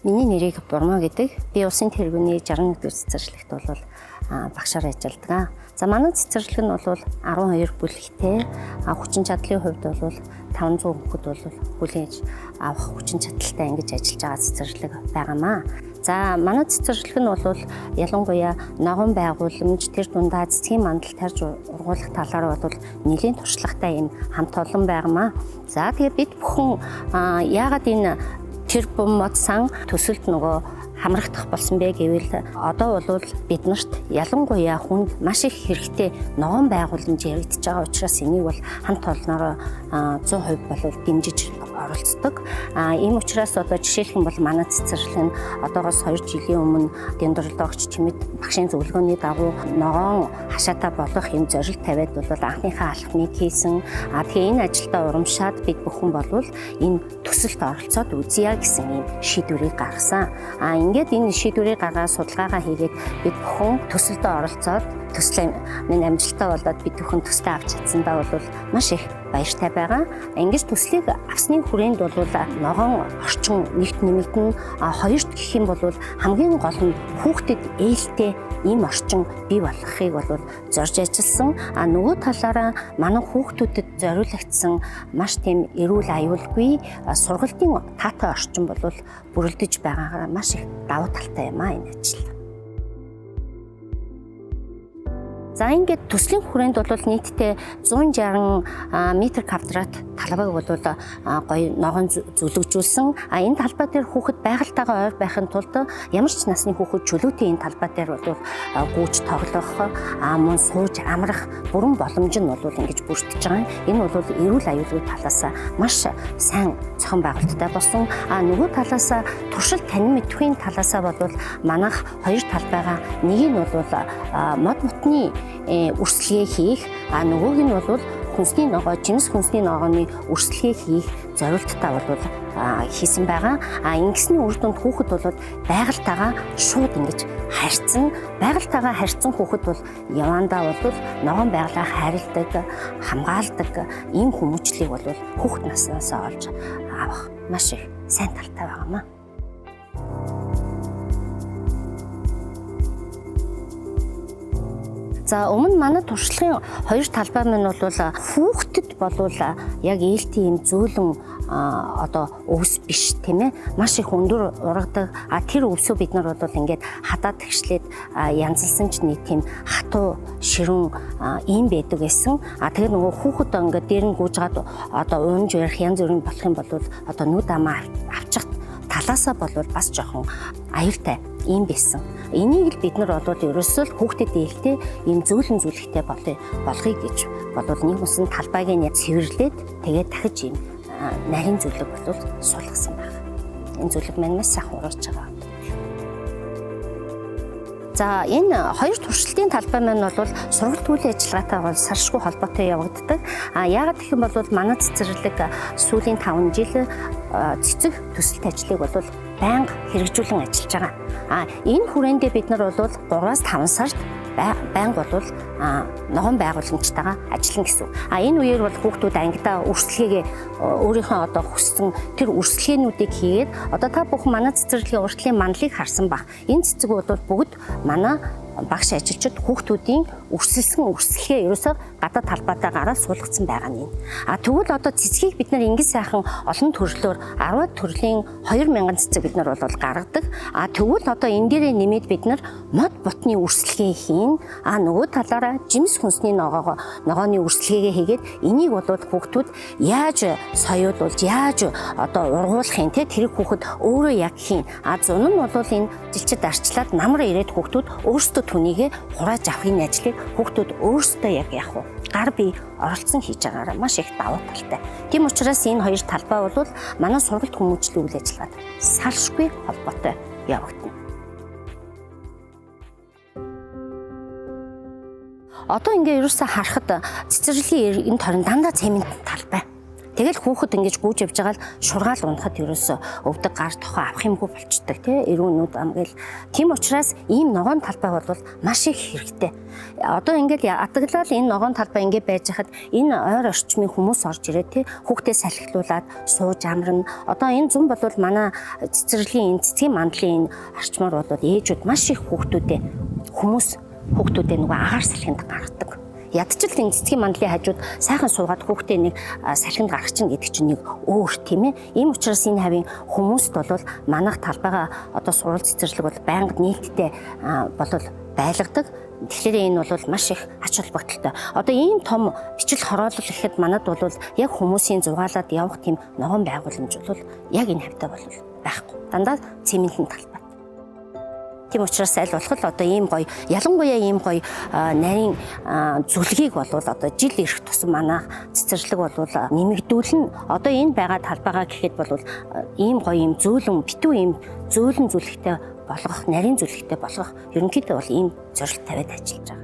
Миний нэрийг Бурмаа гэдэг. Би улсын тэргүүний 61-р цэцэрлэгт бол багшаар ажилладаг. За манай цэцэрлэг нь бол 12 бүлэгтэй. Хүчин чадлын хувьд бол 500 хүүхэд бол хүлээж авах хүчин чадалтай ингэж ажиллаж байгаа цэцэрлэг байгаамаа. За манай цэцэрлэг нь бол ялангуяа ногоон байгууламж, тэр дундаа цэцгийн мандал тарж ургуулах талаар бол нэлийн туршлагатай юм хамт олон байгаамаа. За тэгээ бид бүхэн яагаад энэ тэр бомод сан төсөлд нөгөө хамрагдах болсон бэ гэвэл одоо бол биднэрт ялангуяа хүнд маш их хэрэгтэй ногоон байгууламж яригдж байгаа учраас энийг бол хамт олноороо 100% бол дэмжиж оролцдог. Ийм учраас одоо жишээлхэн бол манай цэцэрлэг нь одоогоос 2 жилийн өмнө дендрологч чимэд багшийн зөвлөгөөний дагуу ногоон хашаатаа болох юм зорилт тавиад бол анхныхаа алхмыг хийсэн. Тэгээ энэ ажилдаа урамшаад бид бүхэн бол энэ төсөлд оролцоод үзье гэсэн ийм шийдвэрийг гаргасан. Ингээд энэ шийдвэрийг гаргаад судалгаагаа хийгээд бид бүхэн төсөлд оролцоод төслийн амжилттай болоод бид бүхэн төслөө авч чадсандаа бол маш их баяртай байгаа. Ингэж төслийг авсны хүрээнд бол ногоон орчин нэгт нэмэгдэн, хоёрт гэх юм бол хамгийн гол нь хүүхдэд ээлтэй ийм орчин бий болгохыг бол зорж ажилласан. Нөгөө талаараа манай хүүхдүүдэд зориулагдсан маш тийм эрүүл аюулгүй сургалтын таатай орчин бол бүрэлдэж байгаагаар маш их давуу талтай юм энэ ажил. За ингээд төслийн хүрээнд бол нийтдээ 160 м2 талбайг бол гоё ногоон зүлэгжүүлсэн. Энэ талбай дээр хүүхэд байгальтайгаа ойр байхын тулд ямар ч насны хүүхэд чөлөөтэй энэ талбай дээр бол гүйж тоглох, мөн сууж амрах бүрэн боломж нь бол ингэж бүрдэж байгаа. Энэ бол эрүүл аюулгүй талаас маш сайн зохион байгуулалттай болсон. Нөгөө талаас туршилт танин мэдхийн талаас бол манайх хоёр талбайгаа нэг нь бол мод мутны үрслэгээ хийх, нөгөөг нь бол хүнсний ногоо, жимс хүнсний ногооны үрслэгээ хийх зорилттой бол хийсэн байгаа. Ингэсний үр дүнд хүүхэд бол байгальтайгаа шууд ингэж харьцсан. Байгальтайгаа харьцсан хүүхэд бол явандаа бол ногоон байгалаа хайрладаг, хамгаалдаг ийм хүмүүжлийг бол хүүхэд наснаас олж авах маш их сайн талтай байгаамаа. За өмнө манай туршлагын хоёр талбай минь бол хүүхдэд болвол яг ээлтийн юм зөөлөн одоо өвс биш тийм ээ, маш их өндөр ургадаг. Тэр өвсөө бид нар бол ингээд хадаад тэгшлээд янзалсан ч нэг тийм хатуу ширүүн ийм байдаг байсан. Тэгэхээр нөгөө хүүхэд ингээд дээр нь гүйжгаад одоо уунж ярих янз бүрийн болох юм бол одоо нүд амаа авчих талаасаа бол бас жоохон аюултай ийм байсан. Энийг л бид нар бол ерөөсөө хүүхдэд ээлтэй ийм зөөлөн зүлэгтэй болгоё гэж бодвол нэг усан талбайг нь цэвэрлээд тэгээд дахиж ийм нарийн зүлэг бол суулгасан байна. Энэ зүлэг маань маш сайхан урагч байгаа. За энэ хоёр туршилтын талбай маань бол сургалт үйл ажиллагаатайгаа салшгүй холбоотой явагддаг. Яагаад гэх юм бол манай цэцэрлэг сүүлийн 5 жил цэцэг төсөлт ажлыг бол байнга хэрэгжүүлэн ажиллаж байгаа. Энэ хүрээндээ бид нар бол 3-5 сард байнга бол ногоон байгууламжтайгаа ажиллана гэсэн. Энэ үеэр бол хүүхдүүд ангидаа үрслэгээ өөрийнхөө одоо хүссэн тэр үрслэгээнүүдийг хийгээд одоо та бүхэн манай цэцэрлэгийн уртлын мандлыг харсан баг. Энэ цэцэг бол бүгд манай багш ажилчид хүүхдүүдийн өрсөлсөн үрслэгээ ерөөсөө гадаад талбайтай гараад суулгацсан байгаа нь. Тэгвэл одоо цэцгийг бид нар ингэ сайхан олон төрлөөр 10 төрлийн 2000 цэцэг бид нар бол гаргадаг. Тэгвэл одоо энэ дээрээ нэмээд бид нар мод бутны үрслэгээ хийн. Нөгөө талаараа жимс хүнсний ногооны үрслэгээ хийгээд энийг бол хүүхдүүд яаж соёулуулж яаж одоо ургуулах юм те тэр хүүхэд өөрөө яг хийн. Зун нь бол энэ жилчид арчлаад намар ирээд хүүхдүүд өөрсдөө түүнийгээ хурааж авахын ажлыг хүүхдүүд өөрсдөө яг яах вэ? Гар бие оролцсон хийж байгаараа маш их давуу талтай. Тийм учраас энэ хоёр талбай бол манай сургалт хүмүүжлийн үйл ажиллагаанд салшгүй холбоотой явагдана. Одоо ингээ ерөөсөө харахад цэцэрлэгийн энэ торон дандаа цемент талбай. Тэгэл хүүхэд ингэж гүйж явж байгаа л шургаал унахад ерөөсө өвдөг гар тухай авах юмгүй болчдөг тий эрүүнүүд амгээл. Тийм учраас ийм ногоон талбай бол маш их хэрэгтэй. Одоо ингээд ятаглал энэ ногоон талбай ингээд байж хахад энэ ойр орчмын хүмүүс орж ирээ тий хүүхдээ салхилуулаад сууж амарна. Одоо энэ зам бол манай цэцэрлэгийн цэцгийн мандлын энэ орчмоор бол ээжүүд маш их хүүхдүүдээ нөгөө агаар салхинд гаргадаг. Ядчил энэ цэцгийн мандлын хажууд сайхан суугаад хүүхдээ нэг салхинд гаргах чинь гэдэг чинь нэг өөр тийм ээ. Ийм учраас энэ хавийн хүмүүст бол манайх талбайгаа одоо сурал цэцэрлэг бол байнга нийтдээ болол байлгадаг. Тэгэхээр энэ бол маш их ач холбогдолтой. Одоо ийм том бичил хороолол гэхэд манад бол яг хүмүүсийн зугаалаад явах тийм ногоон байгууламж бол яг энэ хавьтай бол байхгүй. Дандаа цементийн талбай. Тийм учраас аль болох л одоо ийм гоё ялангуяа ийм гоё нарийн зүлгийг бол одоо жил ирэх тусам манайх цэцэрлэг бол нэмэгдүүлнэ. Одоо энэ байгаа талбайгаа гэхэд бол ийм гоё ийм зөөлөн битүү ийм зөөлөн зүлэгтэй болгох, нарийн зүлэгтэй болгох ерөнхийдөө бол ийм зорилт тавиад ажиллаж байгаа.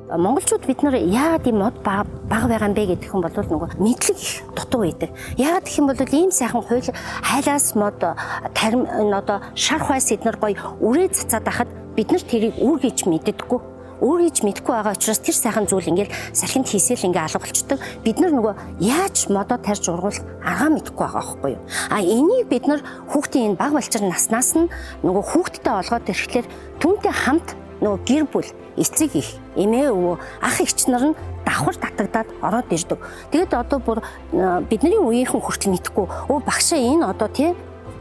Монголчууд бид нар яагаад ийм мод бага байгаа юм бэ гэдэг юм бол нөгөө мэдлэг их дутуу байдаг. Яагаад гэх юм бол ийм сайхан хууль хайлаас мод тарим одоо шарх байс эднэр гоё үрээ цацаад ахад бид нар тэрийг үр гэж мэддэггүй. Үр гэж мэдгүй байгаа учраас тэр сайхан зүйл ингээл салхинд хийсэл ингээ алга болчдөг. Бид нар нөгөө яаж модоо тарьж ургуулах аргаа мэдгүй байгаа байхгүй юу? Энийг бид нар хүүхдийн энэ баг балчир наснаас нь нөгөө хүүхдтэй олгоод ирэхлээр түүнтэй хамт нөгөө гэр бүл эцэг их эмээ өвөө ах эгч нар нь давхар татагдаад ороод ирдэг. Тэгэд одоо бүр бидний үеийнхэн хүртэл мэдхгүй багшаа энэ одоо тий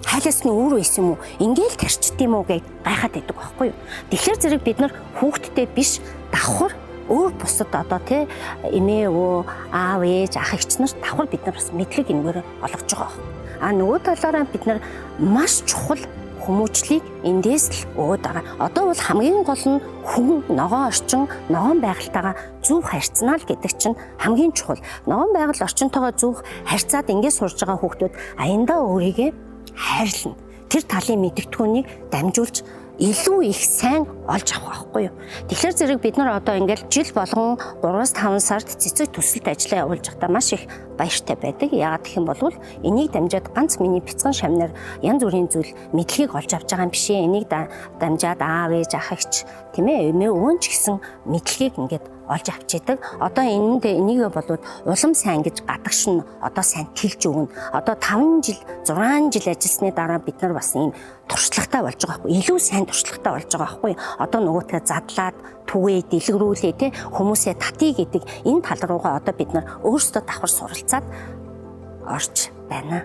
хайлаас нь өөр байсан юм уу? Ингээл тарчд юм уу гэж гайхаад байдаг байхгүй юу? Тэгэхээр зэрэг бид нар хүүхдтэй биш давхар өөр бусад одоо тий эмээ өвөө аав ээж ах эгч нар давхар бид нар бас мэдлэг энэгээр олгож байгаа. Нөгөө талаараа бид нар маш чухал хүмүүжлийг эндээс л өгöd байгаа. Одоо бол хамгийн гол нь хүн ногоон орчин, ногоон байгальтайгаа зөв харьцнаа л гэдэг чинь хамгийн чухал. Ногоон байгаль орчинтойгоо зөв харьцаад ингээд сурж байгаа хүүхдүүд аяндаа өөрийгөө хайрлна. Тэр талын мэдгэдэггүйнийг дамжуулж илүү их сайн олж авах байхгүй юу. Тэгэхээр зэрэг бид нар одоо ингээл жил болгон 3-5 сард цэцэг төсөлт ажиллаа явуулж байхдаа маш их баяртай байдаг. Яагаад гэх юм бол энийг дамжаад ганц миний бяцхан шамнаар янз бүрийн зүйл мэдлэгийг олж авч байгаа юм биш ээ. Энийг дамжаад аав ээж ах эгч тийм ээ эмээ өвөн ч гэсэн мэдлэгийг ингээд олж авчидаг. Одоо энийг бол улам сайн гэж гадагш нь одоо сайн тэлж өгнө. Одоо 5 жил 6 жил ажилласны дараа бид нар бас ийм туршлагатай болж байгаа байхгүй. Илүү сайн туршлагатай болж байгаа байхгүй. Одоо нөгөөтгөө задлаад түгээ дэлгэрүүлээ те хүмүүсээ татъя гэдэг энэ тал руугаа одоо бид нар өөрсдөө давхар суралцаад орж байна.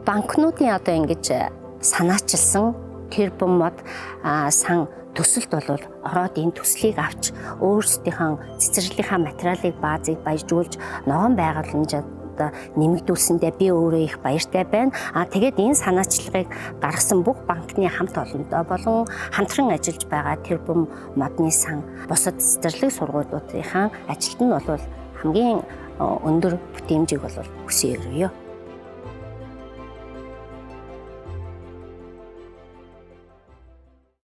Банкнуудын одоо ингэж санаачилсан тэрбум мод сан төсөлт бол ороод энэ төслийг авч өөрсдийнхөө цэцэрлэгийнхаа материалыг баазыг баяжуулж ногоон байгууламжид нэмэгдүүлсэндээ би өөрөө их баяртай байна. Тэгээд энэ санаачлагыг гаргасан бүх банкны хамт олондоо болон хамтран ажиллаж байгаа тэрбум модны сан бусад цэцэрлэг сургуулиудынхаа ажилд нь бол хамгийн өндөр бүтээмжийг бол өсөөрөө.